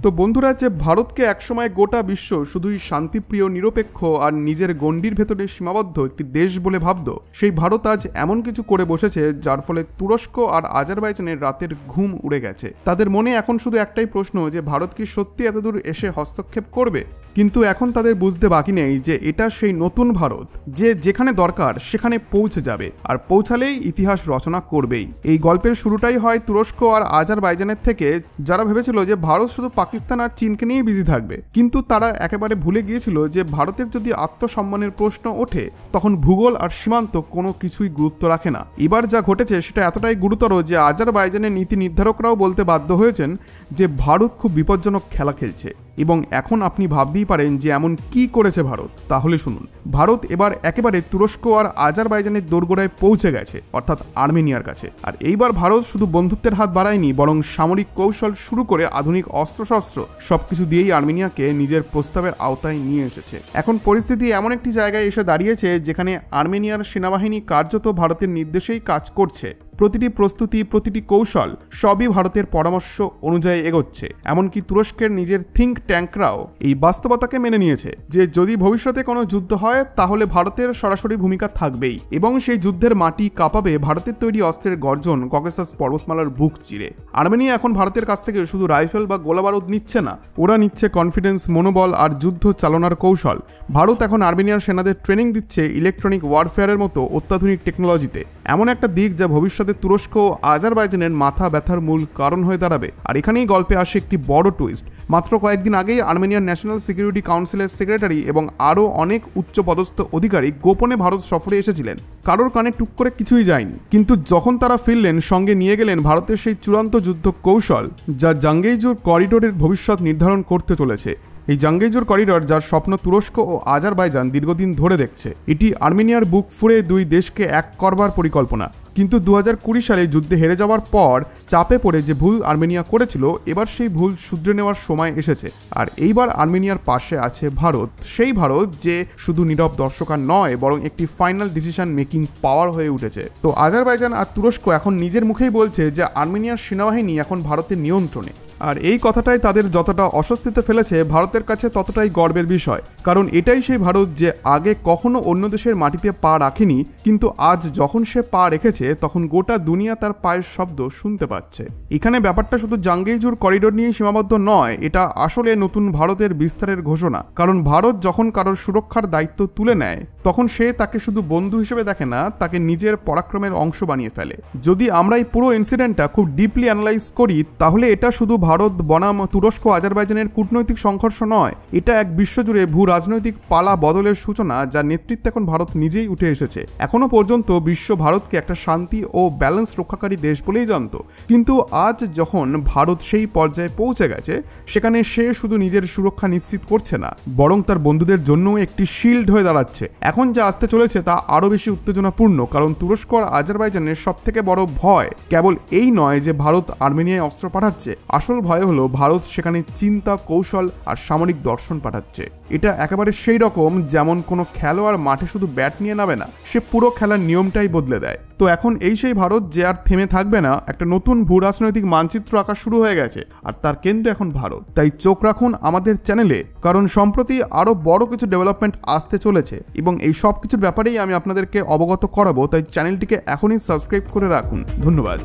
তো বন্ধুরা, যে ভারতকে একসময় গোটা বিশ্ব শুধুই শান্তিপ্রিয়, নিরপেক্ষ আর নিজের গণ্ডির ভেতরে সীমাবদ্ধ একটি দেশ বলে ভাবত, সেই ভারত আজ এমন কিছু করে বসেছে যার ফলে তুরস্ক আর আজারবাইজানের রাতের ঘুম উড়ে গেছে। তাদের মনে এখন শুধু একটাই প্রশ্ন, যে ভারত কি সত্যি এতদূর এসে হস্তক্ষেপ করবে? কিন্তু এখন তাদের বুঝতে বাকি নেই যে এটা সেই নতুন ভারত, যে যেখানে দরকার সেখানে পৌঁছে যাবে, আর পৌঁছালেই ইতিহাস রচনা করবেই। এই গল্পের শুরুটাই হয় তুরস্ক আর আজারবাইজানের থেকে, যারা ভেবেছিল যে ভারত শুধু পাকিস্তান আর চীনকে নিয়েই বিজি থাকবে। কিন্তু তারা একেবারে ভুলে গিয়েছিল যে ভারতের যদি আত্মসম্মানের প্রশ্ন ওঠে, তখন ভূগোল আর সীমান্ত কোনো কিছুই গুরুত্ব রাখে না। এবার যা ঘটেছে সেটা এতটাই গুরুতর যে আজারবাইজানের নীতি নির্ধারকরাও বলতে বাধ্য হয়েছেন যে ভারত খুব বিপজ্জনক খেলা খেলছে। এবং এখন আপনি ভাবতেই পারেন যে এমন কি করেছে ভারত। তাহলে শুনুন, ভারত এবার একেবারে তুরস্ক আর আজারবাইজানের দোরগোড়ায় পৌঁছে গেছে, অর্থাৎ আর্মেনিয়ার কাছে। আর এইবার ভারত শুধু বন্ধুত্বের হাত বাড়ায়নি, বরং সামরিক কৌশল শুরু করে আধুনিক অস্ত্রশস্ত্র সবকিছু দিয়েই আর্মেনিয়াকে নিজের প্রস্তাবের আওতায় নিয়ে এসেছে। এখন পরিস্থিতি এমন একটি জায়গায় এসে দাঁড়িয়েছে যেখানে আর্মেনিয়ার সেনাবাহিনী কার্যত ভারতের নির্দেশেই কাজ করছে। প্রতিটি প্রস্তুতি, প্রতিটি কৌশল সবই ভারতের পরামর্শ অনুযায়ী এগোচ্ছে। এমনকি তুরস্কের নিজের থিঙ্ক ট্যাঙ্করাও এই বাস্তবতাকে মেনে নিয়েছে যে যদি ভবিষ্যতে কোনো যুদ্ধ হয় তাহলে ভারতের সরাসরি ভূমিকা থাকবেই, এবং সেই যুদ্ধের মাটি কাঁপাবে ভারতের তৈরি অস্ত্রের গর্জন ককেসাস পর্বতমালার বুক চিরে। আর্মেনিয়া এখন ভারতের কাছ থেকে শুধু রাইফেল বা গোলাবারুদ নিচ্ছে না, ওরা নিচ্ছে কনফিডেন্স, মনোবল আর যুদ্ধ চালনার কৌশল। ভারত এখন আর্মেনিয়ার সেনাদের ট্রেনিং দিচ্ছে ইলেকট্রনিক ওয়ারফেয়ারের মতো অত্যাধুনিক টেকনোলজিতে, এমন একটা দিক যা ভবিষ্যতে তুরস্ক ও আজারবাইজানের মাথা ব্যথার মূল কারণ হয়ে দাঁড়াবে। আর এখানেই গল্পে আসে একটি বড় টুইস্ট। মাত্র কয়েকদিন আগেই আর্মেনিয়ার ন্যাশনাল সিকিউরিটি কাউন্সিলের সেক্রেটারি এবং আরও অনেক উচ্চপদস্থ অধিকারী গোপনে ভারত সফরে এসেছিলেন। কারোর কানে টুক করে কিছুই যায়নি, কিন্তু যখন তারা ফিরলেন সঙ্গে নিয়ে গেলেন ভারতের সেই চূড়ান্ত যুদ্ধ কৌশল যা জাঙ্গেইজুর করিডোরের ভবিষ্যৎ নির্ধারণ করতে চলেছে। এই জাঙ্গেইজুর করিডোর, যার স্বপ্ন তুরস্ক ও আজারবাইজান দীর্ঘদিন ধরে দেখছে, এটি আর্মেনিয়ার বুক ফুঁড়ে দুই দেশকে এক করবার পরিকল্পনা। কিন্তু 2020 সালে যুদ্ধে হেরে যাওয়ার পর চাপে পড়ে যে ভুল আর্মেনিয়া করেছিল, এবার সেই ভুল শুধরে নেওয়ার সময় এসেছে। আর এইবার আর্মেনিয়ার পাশে আছে ভারত, সেই ভারত যে শুধু নীরব দর্শক নয়, বরং একটি ফাইনাল ডিসিশন মেকিং পাওয়ার হয়ে উঠেছে। তো আজারবাইজান আর তুরস্ক এখন নিজের মুখেই বলছে যে আর্মেনিয়ার সেনাবাহিনী এখন ভারতের নিয়ন্ত্রণে। আর এই কথাটাই তাদের যতটা অস্বস্তিতে ফেলেছে, ভারতের কাছে ততটাই গর্বের বিষয়। কারণ এটাই সেই ভারত যে আগে কখনো অন্য দেশের মাটিতে পা রাখেনি, কিন্তু আজ যখন সে পা রেখেছে তখন গোটা দুনিয়া তার পায়ের শব্দ শুনতে পাচ্ছে। এখানে ব্যাপারটা শুধু জাঙ্গেইজুর করিডোর নিয়ে সীমাবদ্ধ নয়, এটা আসলে নতুন ভারতের বিস্তারের ঘোষণা। কারণ ভারত যখন কারোর সুরক্ষার দায়িত্ব তুলে নেয়, তখন সে তাকে শুধু বন্ধু হিসেবে দেখে না, তাকে নিজের পরাক্রমের অংশ বানিয়ে ফেলে। যদি আমরা এই পুরো ইনসিডেন্টটা খুব ডিপলি অ্যানালাইজ করি, তাহলে এটা শুধু ভারত বনাম তুরস্ক আজারবাইজানের কূটনৈতিক সংঘর্ষ নয়, এটা এক বিশ্বজুড়ে ভূ রাজনৈতিক পালা বদলের সূচনা, যার নেতৃত্বে এখন ভারত নিজেই উঠে এসেছে। এখনো পর্যন্ত বিশ্ব ভারতকে একটা শান্তি ও ব্যালেন্স রক্ষাকারী দেশ বলেই জানত, কিন্তু আজ যখন ভারত সেই পর্যায়ে পৌঁছে গেছে, সেখানে সে শুধু নিজের সুরক্ষা নিশ্চিত করছে না, বরং তার বন্ধুদের জন্য একটি শিল্ড হয়ে দাঁড়াচ্ছে। এখন যা আসতে চলেছে তা আরও বেশি উত্তেজনাপূর্ণ, কারণ তুরস্ক আর আজারবাইজানের সব থেকে বড় ভয় কেবল এই নয় যে ভারত আর্মেনিয়ায় অস্ত্র পাঠাচ্ছে, আসল ভয় হলো ভারত সেখানে চিন্তা, কৌশল আর সামরিক দর্শন পাঠাচ্ছে। এটা একেবারে সেই রকম যেমন কোনো খেলোয়াড় মাঠে শুধু ব্যাট নিয়ে নামে না, সে পুরো খেলার নিয়মটাই বদলে দেয়। তো এখন এই সেই ভারত যে আর থেমে থাকবে না, একটা নতুন ভূ রাজনৈতিক মানচিত্র আঁকা শুরু হয়ে গেছে, আর তার কেন্দ্রে এখন ভারত। তাই চোখ রাখুন আমাদের চ্যানেলে, কারণ সম্প্রতি আরও বড় কিছু ডেভেলপমেন্ট আসতে চলেছে, এবং এই সব কিছুর ব্যাপারেই আমি আপনাদেরকে অবগত করাবো। তাই চ্যানেলটিকে এখনই সাবস্ক্রাইব করে রাখুন। ধন্যবাদ।